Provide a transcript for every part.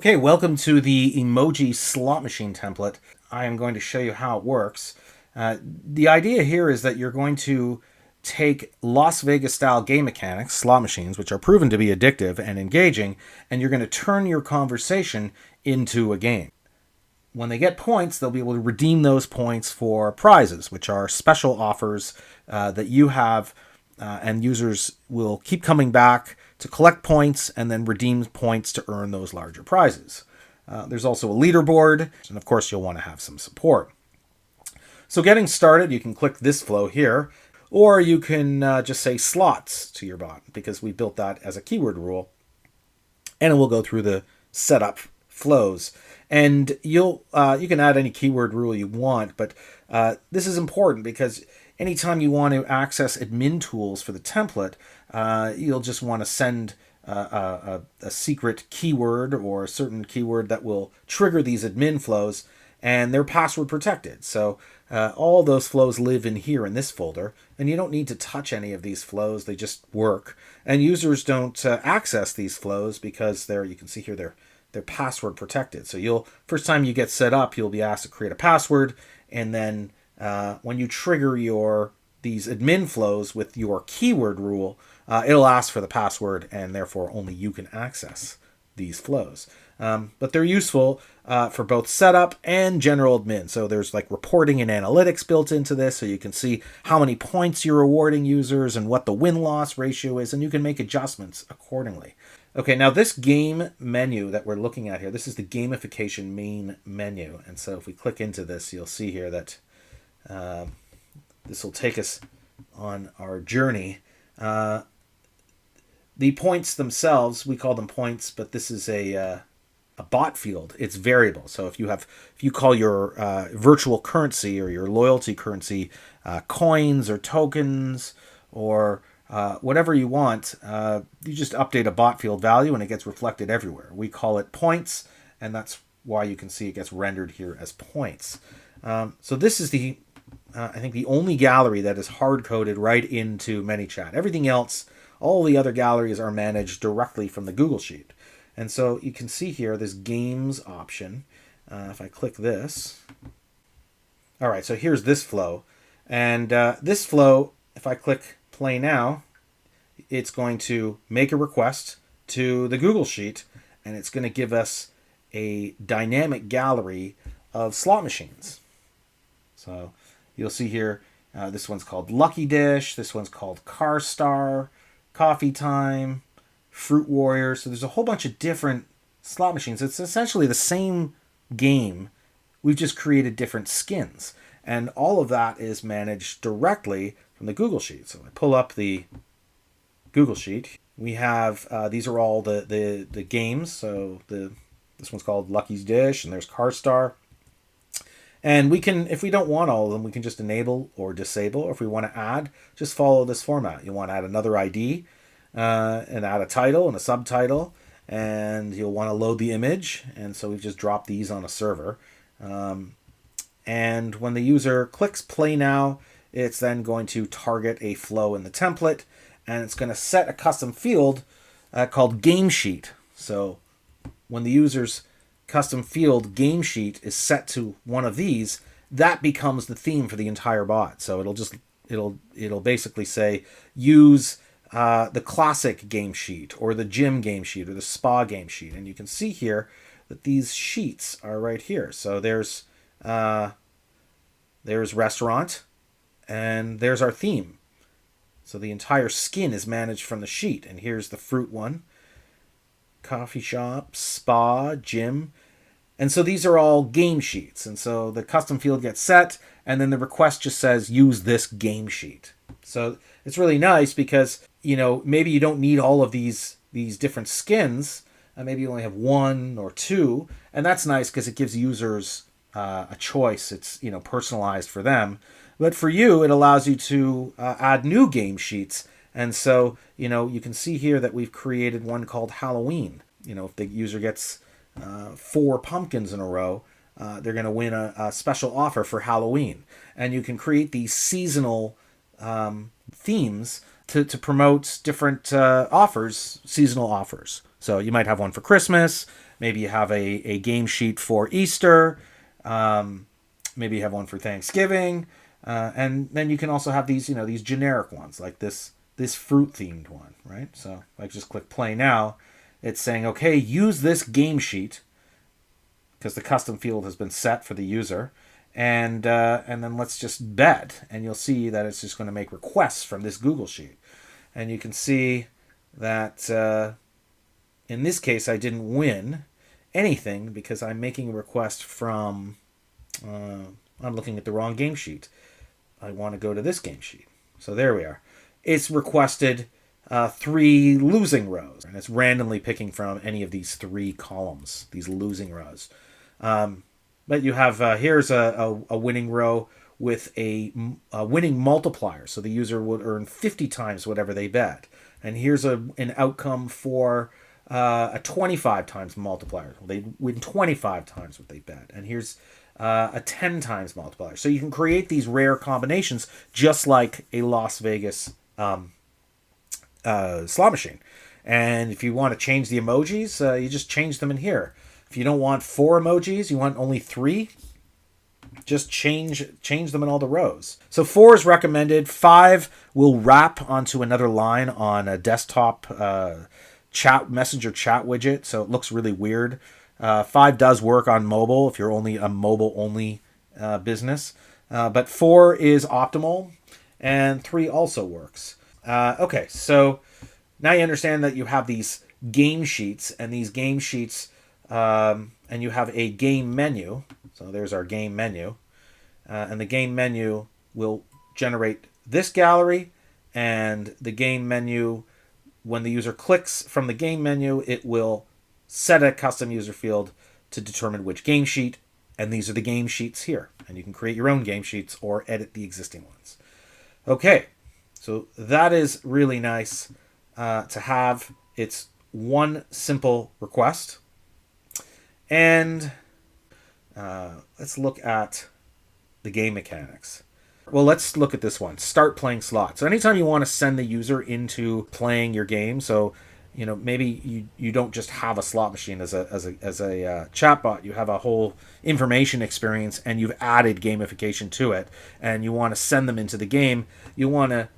Okay, welcome to the Emoji slot machine template. I am going to show you how it works. The idea here is that you're going to take Las Vegas style game mechanics, slot machines, which are proven to be addictive and engaging, and you're going to turn your conversation into a game. When they get points, they'll be able to redeem those points for prizes, which are special offers that you have, and users will keep coming back to collect points and then redeem points to earn those larger prizes. There's also a leaderboard, and of course you'll want to have some support. So getting started, you can click this flow here, or you can just say slots to your bot, because we built that as a keyword rule, and it will go through the setup flows. And you can add any keyword rule you want, but this is important because anytime you want to access admin tools for the template, you'll just want to send a secret keyword or a certain keyword that will trigger these admin flows, and they're password protected. So all those flows live in here in this folder, and you don't need to touch any of these flows. They just work. And users don't access these flows because you can see here they're password protected. So first time you get set up, you'll be asked to create a password, and then when you trigger these admin flows with your keyword rule, it'll ask for the password, and therefore only you can access these flows. But they're useful for both setup and general admin. So there's like reporting and analytics built into this, so you can see how many points you're awarding users and what the win-loss ratio is, and you can make adjustments accordingly. Okay, now this game menu that we're looking at here, this is the gamification main menu. And so if we click into this, you'll see here that this will take us on our journey. The points themselves, we call them points, but this is a bot field. It's variable. So if you call your virtual currency or your loyalty currency coins or tokens or whatever you want, you just update a bot field value and it gets reflected everywhere. We call it points, and that's why you can see it gets rendered here as points. So this is I think the only gallery that is hard-coded right into ManyChat. Everything else, all the other galleries are managed directly from the Google Sheet. And so you can see here this games option. If I click this. All right, so here's this flow. And this flow, if I click play now, it's going to make a request to the Google Sheet, and it's going to give us a dynamic gallery of slot machines. So you'll see here, this one's called Lucky Dish, this one's called Car Star, Coffee Time, Fruit Warrior. So there's a whole bunch of different slot machines. It's essentially the same game. We've just created different skins. And all of that is managed directly from the Google Sheet. So I pull up the Google Sheet. We have, these are all the games. So this one's called Lucky's Dish, and there's Car Star. And we can, if we don't want all of them, we can just enable or disable. Or if we want to add, just follow this format. You want to add another ID and add a title and a subtitle. And you'll want to load the image. And so we've just dropped these on a server. And when the user clicks play now, it's then going to target a flow in the template. And it's going to set a custom field called Game Sheet. So when the user's custom field Game Sheet is set to one of these, that becomes the theme for the entire bot. So it'll basically say use the classic Game Sheet or the gym Game Sheet or the spa Game Sheet. And you can see here that these sheets are right here. So there's restaurant, and there's our theme. So the entire skin is managed from the sheet. And here's the fruit one. Coffee shop, spa, gym. And so these are all game sheets. And so the custom field gets set, and then the request just says use this game sheet. So it's really nice because, maybe you don't need all of these different skins. Maybe you only have one or two, and that's nice because it gives users a choice. It's personalized for them, but for you, it allows you to add new game sheets. And so you can see here that we've created one called Halloween. If the user gets 4 pumpkins in a row, they're going to win a special offer for Halloween. And you can create these seasonal themes to promote different offers, seasonal offers. So you might have one for Christmas. Maybe you have a game sheet for Easter. Maybe you have one for Thanksgiving. And then you can also have these generic ones like this fruit themed one, right? So if I just click play now, it's saying, okay, use this game sheet because the custom field has been set for the user. And then let's just bet, and you'll see that it's just going to make requests from this Google Sheet. And you can see that in this case, I didn't win anything because I'm making a request from, I'm looking at the wrong game sheet. I want to go to this game sheet. So there we are. It's requested 3 losing rows, and it's randomly picking from any of these 3 columns, these losing rows. But you have, here's a winning row with a winning multiplier. So the user would earn 50 times whatever they bet. And here's an outcome for a 25 times multiplier. They win 25 times what they bet. And here's a 10 times multiplier. So you can create these rare combinations just like a Las Vegas slot machine. And if you want to change the emojis, you just change them in here. If you don't want 4 emojis, you want only 3, just change them in all the rows. So 4 is recommended. 5 will wrap onto another line on a desktop messenger chat widget, so it looks really weird. 5 does work on mobile if you're only a mobile-only business. But 4 is optimal, and 3 also works. Okay, so now you understand that you have these game sheets, and these game sheets, and you have a game menu. So there's our game menu. And the game menu will generate this gallery, and the game menu, when the user clicks from the game menu, it will set a custom user field to determine which game sheet, and these are the game sheets here. And you can create your own game sheets or edit the existing ones. Okay, so that is really nice to have. It's one simple request. And let's look at the game mechanics. Well, let's look at this one. Start playing slots. So anytime you want to send the user into playing your game, so maybe you don't just have a slot machine as a chatbot. You have a whole information experience, and you've added gamification to it, and you want to send them into the game. You want to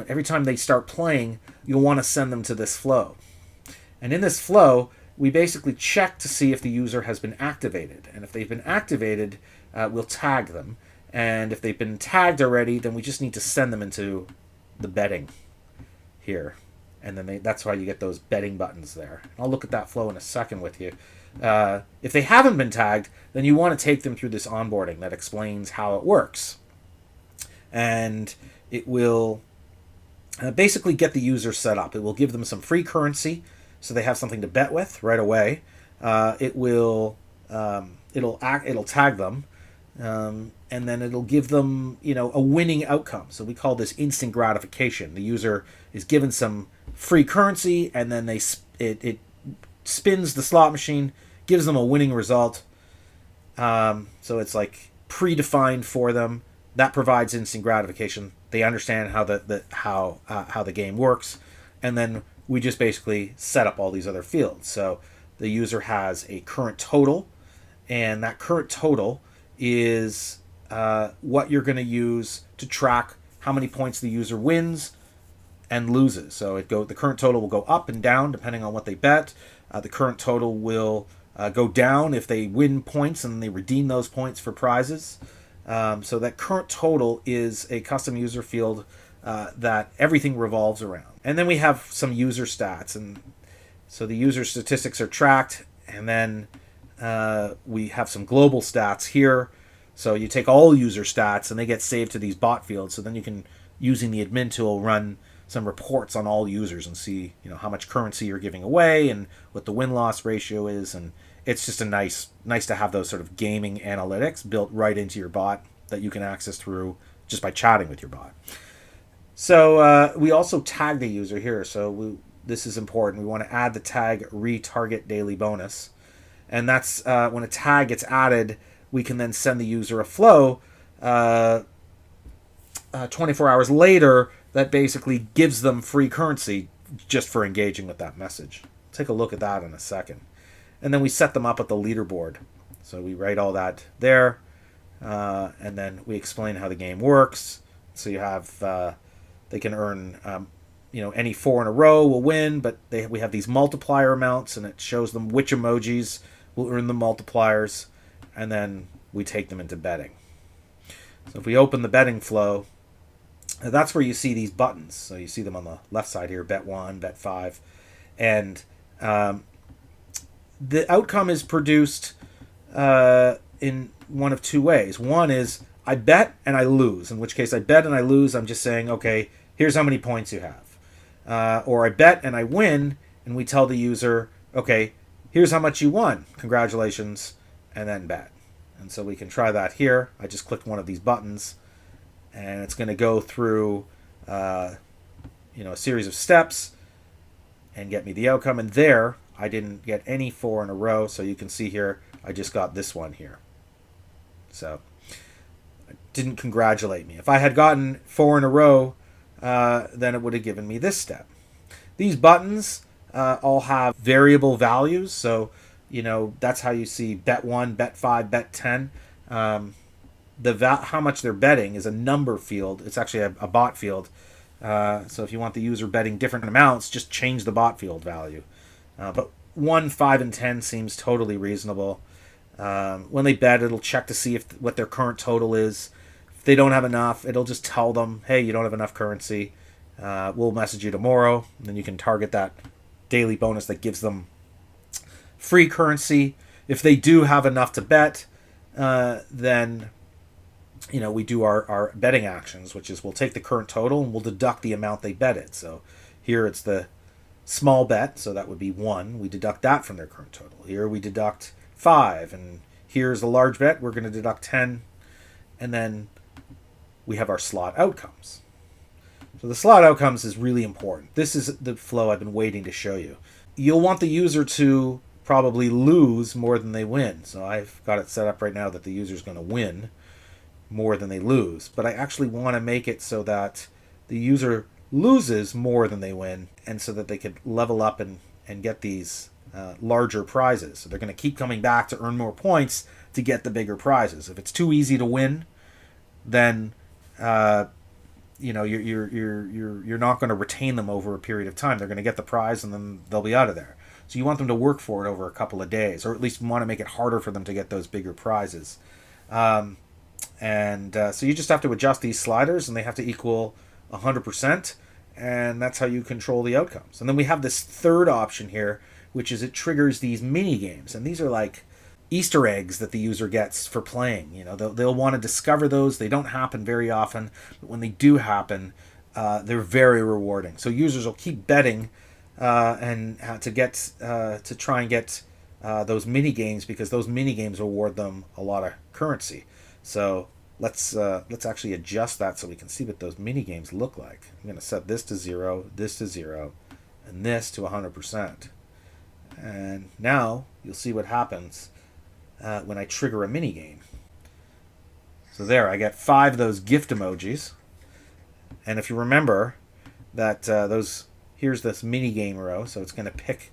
every time they start playing, you'll want to send them to this flow. And in this flow, we basically check to see if the user has been activated. And if they've been activated, we'll tag them. And if they've been tagged already, then we just need to send them into the betting here. And then that's why you get those betting buttons there. I'll look at that flow in a second with you. If they haven't been tagged, then you want to take them through this onboarding that explains how it works. And it will basically get the user set up. It will give them some free currency, so they have something to bet with right away. It'll tag them, and then it'll give them a winning outcome. So we call this instant gratification. The user is given some free currency, and then it spins the slot machine, gives them a winning result. So it's like predefined for them. That provides instant gratification. They understand how the game works, and then we just basically set up all these other fields. So the user has a current total, and that current total is what you're going to use to track how many points the user wins and loses. So the current total will go up and down depending on what they bet. The current total will go down if they win points and they redeem those points for prizes. So that current total is a custom user field that everything revolves around. And then we have some user stats, and so the user statistics are tracked, and then we have some global stats here So you take all user stats and they get saved to these bot fields. So then you can, using the admin tool, run some reports on all users and see, how much currency you're giving away and what the win-loss ratio is. And it's just nice to have those sort of gaming analytics built right into your bot that you can access through just by chatting with your bot. So we also tag the user here. So this is important. We want to add the tag retarget daily bonus. And that's when a tag gets added, we can then send the user a flow 24 hours later that basically gives them free currency just for engaging with that message. Take a look at that in a second. And then we set them up at the leaderboard. So we write all that there, and then we explain how the game works. So you have, they can earn, any 4 in a row will win, but we have these multiplier amounts, and it shows them which emojis will earn the multipliers, and then we take them into betting. So if we open the betting flow, that's where you see these buttons. So you see them on the left side here, bet 1, bet 5. And the outcome is produced in one of two ways. One is I bet and I lose, in which case I bet and I lose, I'm just saying, okay, here's how many points you have. Or I bet and I win, and we tell the user, okay, here's how much you won. Congratulations, and then bet. And so we can try that here. I just clicked one of these buttons, and it's going to go through a series of steps and get me the outcome. And there, I didn't get any 4 in a row, so you can see here, I just got this one here. So, it didn't congratulate me. If I had gotten 4 in a row, then it would have given me this step. These buttons all have variable values, so that's how you see bet 1, bet 5, bet 10. How much they're betting is a number field. It's actually a bot field. So if you want the user betting different amounts, just change the bot field value. But 1, 5, and 10 seems totally reasonable. When they bet, it'll check to see what their current total is. If they don't have enough, it'll just tell them, hey, you don't have enough currency. We'll message you tomorrow. And then you can target that daily bonus that gives them free currency. If they do have enough to bet, then we do our betting actions, which is we'll take the current total and we'll deduct the amount they betted. So here it's the small bet, so that would be 1. We deduct that from their current total. Here we deduct 5, and here's the large bet. We're going to deduct 10, and then we have our slot outcomes. So the slot outcomes is really important. This is the flow I've been waiting to show you. You'll want the user to probably lose more than they win. So I've got it set up right now that the user's going to win more than they lose. But I actually want to make it so that the user loses more than they win, and so that they could level up and get these larger prizes. So they're going to keep coming back to earn more points to get the bigger prizes. If it's too easy to win, then you're not going to retain them over a period of time. They're going to get the prize and then they'll be out of there. So you want them to work for it over a couple of days, or at least want to make it harder for them to get those bigger prizes. So you just have to adjust these sliders, and they have to equal 100%, and that's how you control the outcomes. And then we have this third option here, which is it triggers these mini games, and these are like Easter eggs that the user gets for playing. They'll want to discover those. They don't happen very often, but when they do happen, they're very rewarding. So users will keep betting and to try and get those mini games, because those mini games reward them a lot of currency. So let's actually adjust that so we can see what those mini games look like. I'm going to set this to 0, this to 0, and this to 100%. And now you'll see what happens when I trigger a mini game. So there, I get 5 of those gift emojis. And if you remember that here's this mini game row, so it's going to pick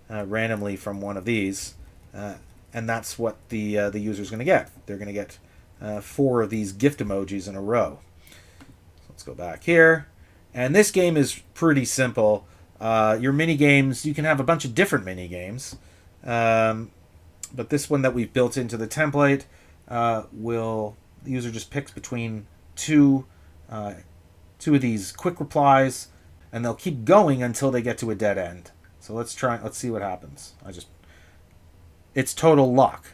randomly from one of these, and that's what the user's going to get. They're going to get 4 of these gift emojis in a row. So let's go back here. And this game is pretty simple. Your mini games, you can have a bunch of different mini games. But this one that we've built into the template, the user just picks between two of these quick replies, and they'll keep going until they get to a dead end. So let's see what happens. It's total luck.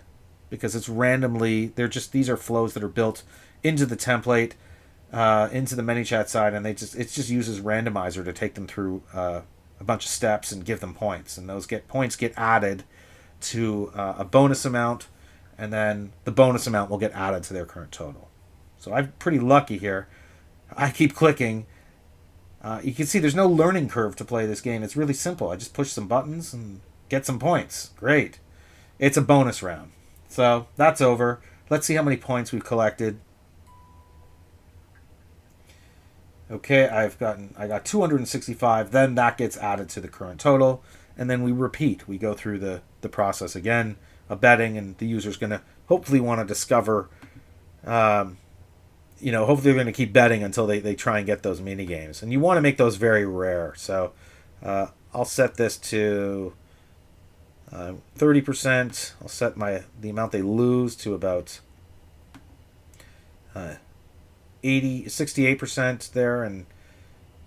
because it's randomly. These are flows that are built into the template, into the ManyChat side, and it just uses randomizer to take them through a bunch of steps and give them points, and those points get added to a bonus amount, and then the bonus amount will get added to their current total. So I'm pretty lucky here. I keep clicking. You can see there's no learning curve to play this game. It's really simple. I just push some buttons and get some points. Great. It's a bonus round. So that's over. Let's see how many points we've collected. Okay, I got 265. Then that gets added to the current total, and then we repeat. We go through the process again of betting, and the user's going to hopefully want to discover. Hopefully they're going to keep betting until they try and get those mini games, and you want to make those very rare. So I'll set this to 30%. I'll set the amount they lose to about 68% there, and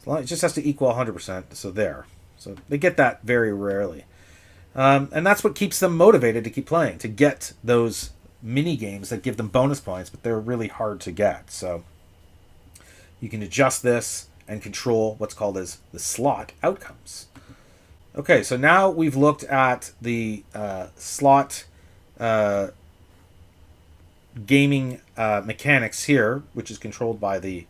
it just has to equal 100%. So there. So they get that very rarely. And that's what keeps them motivated to keep playing, to get those mini games that give them bonus points, but they're really hard to get. So you can adjust this and control what's called as the slot outcomes. Okay, so now we've looked at the slot gaming mechanics here, which is controlled by the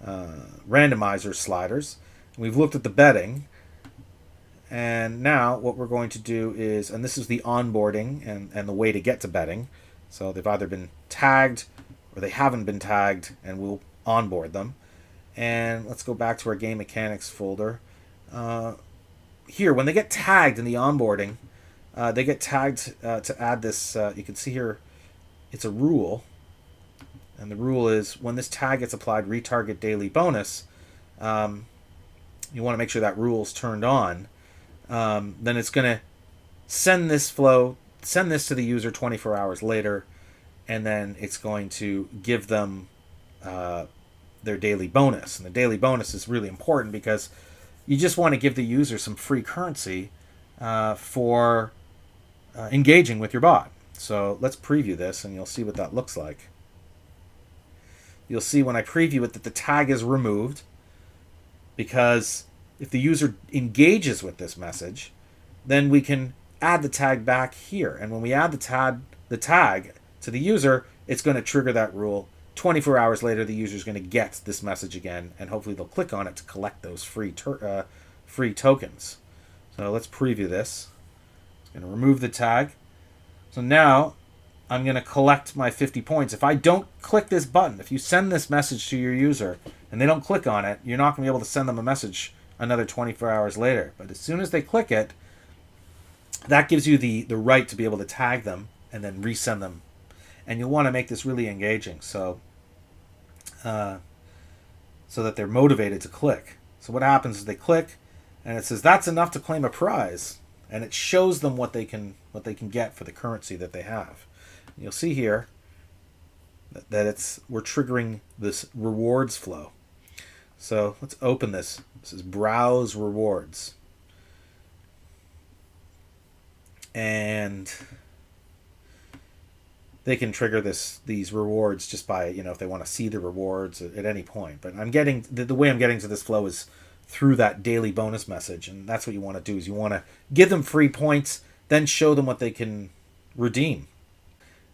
randomizer sliders. We've looked at the betting. And now what we're going to do is, and this is the onboarding and the way to get to betting. So they've either been tagged or they haven't been tagged, and we'll onboard them. And let's go back to our game mechanics folder. Here, when they get tagged in the onboarding, they get tagged to add this. You can see here, it's a rule. And the rule is when this tag gets applied, retarget daily bonus, you want to make sure that rule is turned on. Then it's going to send this to the user 24 hours later, and then it's going to give them their daily bonus. And the daily bonus is really important because you just want to give the user some free currency for engaging with your bot. So let's preview this, and you'll see what that looks like. You'll see when I preview it that the tag is removed, because if the user engages with this message, then we can add the tag back here. And when we add the tag to the user, it's going to trigger that rule. 24 hours later, the user is going to get this message again, and hopefully they'll click on it to collect those free tokens. So let's preview this. It's going to remove the tag. So now I'm going to collect my 50 points. If I don't click this button, if you send this message to your user and they don't click on it, you're not going to be able to send them a message another 24 hours later. But as soon as they click it, that gives you the right to be able to tag them and then resend them. And you'll want to make this really engaging so that they're motivated to click. So what happens is they click, and it says that's enough to claim a prize, and it shows them what they can get for the currency that they have. And you'll see here that we're triggering this rewards flow. So let's open this. This is browse rewards. And they can trigger these rewards just by, if they want to see the rewards at any point. But I'm getting the way I'm getting to this flow is through that daily bonus message, and that's what you want to do. Is you want to give them free points, then show them what they can redeem.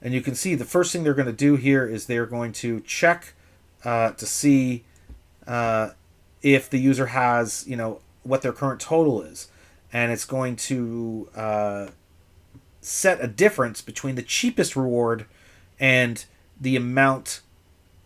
And you can see the first thing they're going to do here is they're going to check to see if the user has, what their current total is, and it's going to set a difference between the cheapest reward and the amount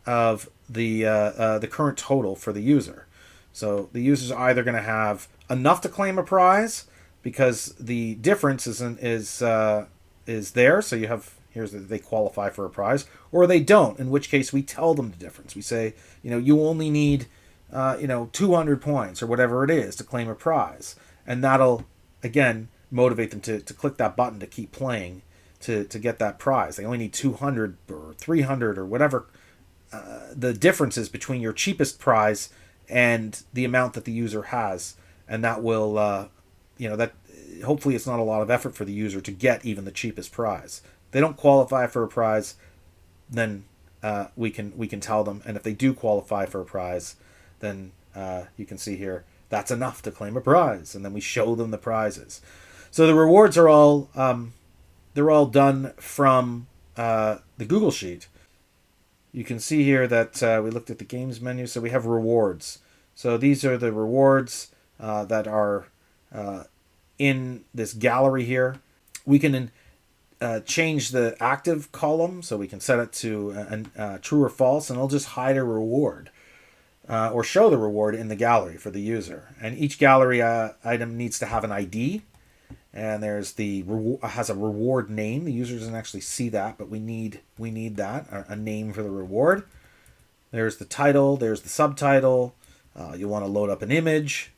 of the current total for the user. So the user's either going to have enough to claim a prize because the difference is there. So you have they qualify for a prize, or they don't. In which case we tell them the difference. We say, you only need 200 points or whatever it is to claim a prize, and that'll again motivate them to click that button to keep playing to get that prize. They only need 200 or 300 or whatever the difference is between your cheapest prize and the amount that the user has, and that will that hopefully it's not a lot of effort for the user to get even the cheapest prize. they don't qualify for a prize, then we can tell them. And if they do qualify for a prize, then you can see here that's enough to claim a prize, and then we show them the prizes. So the rewards are all they're all done from the Google Sheet. You can see here that we looked at the games menu, so we have rewards. So these are the rewards that are in this gallery here. We can change the active column, so we can set it to true or false, and it'll just hide a reward or show the reward in the gallery for the user. And each gallery item needs to have an ID, and there's the has a reward name. The user doesn't actually see that, but we need that, a name for the reward. There's the title, there's the subtitle. You'll want to load up an image,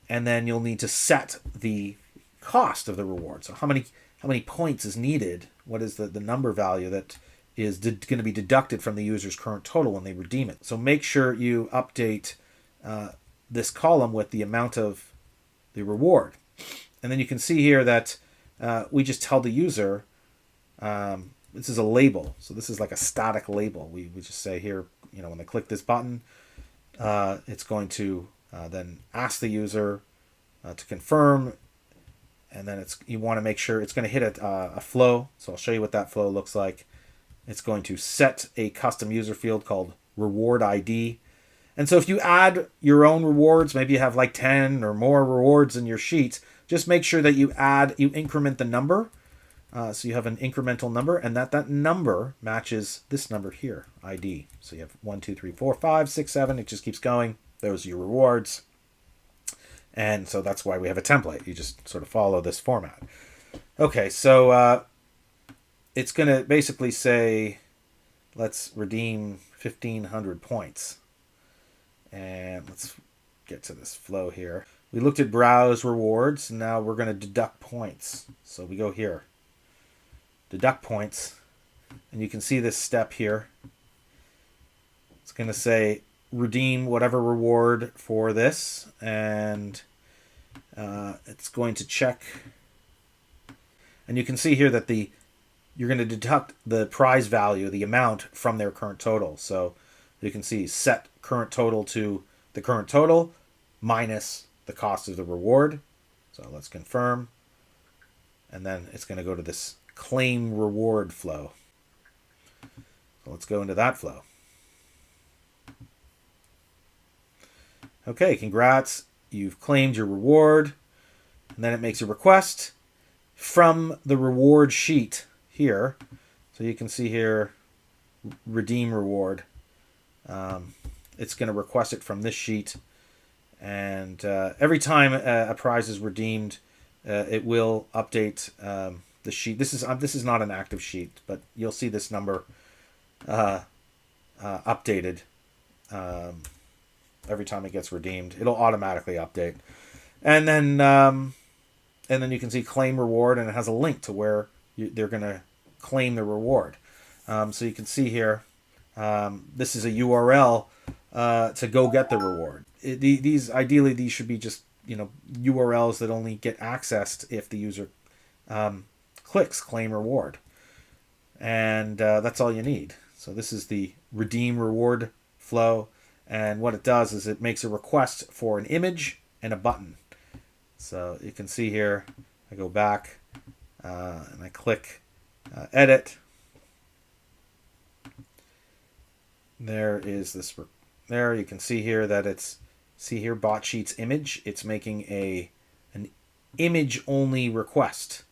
and then you'll need to set the cost of the reward. So how many points is needed? What is the number value that is going to be deducted from the user's current total when they redeem it? So make sure you update this column with the amount of the reward. And then you can see here that we just tell the user, this is a label. So this is like a static label. We just say here, when they click this button, it's going to then ask the user to confirm. And then you want to make sure it's going to hit a flow. So I'll show you what that flow looks like. It's going to set a custom user field called reward ID. And so if you add your own rewards, maybe you have like 10 or more rewards in your sheet, just make sure that you increment the number. So you have an incremental number, and that number matches this number here, ID. So you have 1, 2, 3, 4, 5, 6, 7. It just keeps going. Those are your rewards. And so that's why we have a template. You just sort of follow this format. Okay, so it's going to basically say, let's redeem 1,500 points. And let's get to this flow here. We looked at browse rewards. Now we're going to deduct points. So we go here. Deduct points. And you can see this step here. It's going to say redeem whatever reward for this. And it's going to check. And you can see here that you're going to deduct the prize value, the amount, from their current total. So you can see set current total to the current total minus the cost of the reward. So let's confirm. And then it's going to go to this claim reward flow. So let's go into that flow. Okay, congrats. You've claimed your reward. And then it makes a request from the reward sheet here. So you can see here, redeem reward. It's going to request it from this sheet. And every time a prize is redeemed, it will update the sheet. This is not an active sheet, but you'll see this number updated every time it gets redeemed. It'll automatically update, and then you can see claim reward, and it has a link to where they're going to claim the reward. So you can see here, this is a URL to go get the reward. Ideally these should be just URLs that only get accessed if the user clicks claim reward, and that's all you need. So this is the redeem reward flow, and what it does is it makes a request for an image and a button. So you can see here, I go back and I click edit. There is this. There you can see here that Botsheets image. It's making an image only request.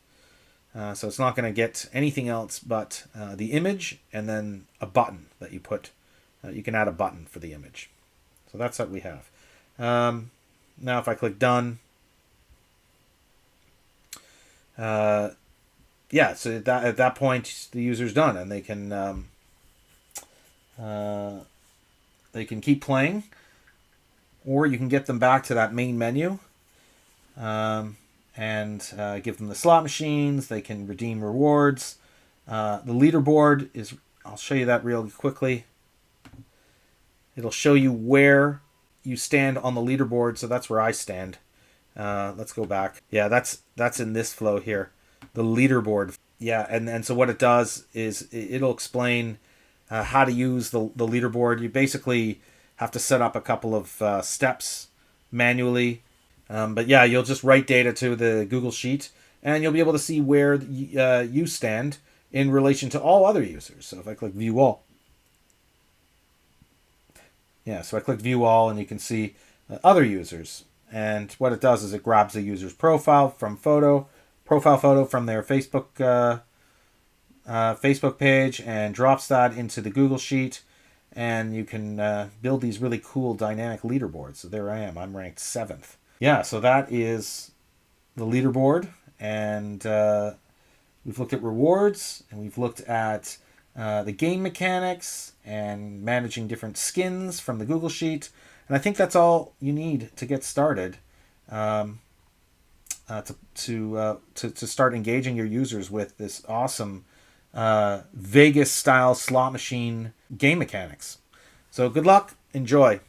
So it's not going to get anything else but the image and then a button that you put. You can add a button for the image. So that's what we have. Now if I click done, so at that point the user's done, and they can keep playing, or you can get them back to that main menu and give them the slot machines. They can redeem rewards. The leaderboard is, I'll show you that real quickly. It'll show you where you stand on the leaderboard, so that's where I stand. Let's go back. Yeah, that's in this flow here. The leaderboard. Yeah, and so what it does is it'll explain how to use the leaderboard. You basically have to set up a couple of steps manually. But yeah, you'll just write data to the Google Sheet, and you'll be able to see where you stand in relation to all other users. So if I click View All, yeah, so I click View All, and you can see other users. And what it does is it grabs the user's profile photo from their Facebook page and drops that into the Google Sheet, and you can build these really cool dynamic leaderboards. So there I am. I'm ranked seventh. Yeah, so that is the leaderboard, and we've looked at rewards, and we've looked at the game mechanics and managing different skins from the Google Sheet. And I think that's all you need to get started. Um, to start engaging your users with this awesome Vegas style slot machine game mechanics. So good luck, enjoy.